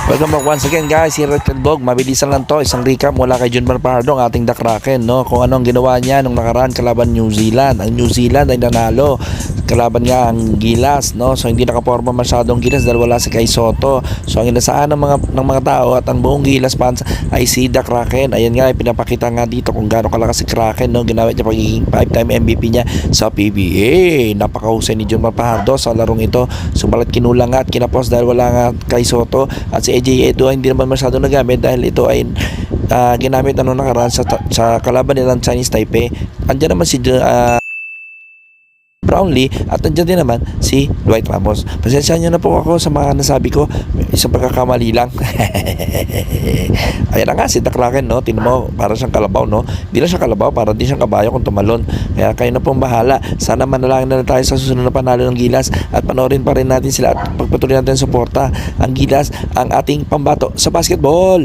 Welcome back once again guys, si Red Dog. Mabilisan lang to, isang recap mula kay Junmar Fajardo, ang ating The Kraken, no? Kung anong ginawa niya nung nakaraan kalaban New Zealand. Ang New Zealand ay nanalo, kalaban nga ang Gilas, no? So hindi nakaporma masyadong Gilas dahil wala si Kai Sotto. So ang inasaan ng mga tao at ang buong Gilas fans ay si The Kraken. Ayan nga, pinapakita nga dito kung gaano kalakas si Kraken, no? Ginamit niya pagiging 5-time MVP niya sa PBA. Napakahusay ni Junmar Fajardo sa larong ito. Sumalat kinulang nga at kinapos dahil wala nga Kai Sotto at si AJ Edo hindi naman masyado nagamit dahil ito ay ginamit nakaraan sa kalaban nilang Chinese Taipei. Andiyan naman si Brownlee at nandiyan din naman si Dwight Ramos. Pasensya nyo na po ako sa mga nasabi ko, isang pagkakamali lang. Ayan na nga si The Kraken, no? Tingnan mo, para siyang kalabaw, no? Hindi lang siya kalabaw, para din siyang kabayo kung tumalon. Kaya kayo na pong bahala. Sana manalangin na tayo sa susunod na panalo ng Gilas at panoorin pa rin natin sila at pagpatuloy natin suporta ang Gilas, ang ating pambato sa basketball.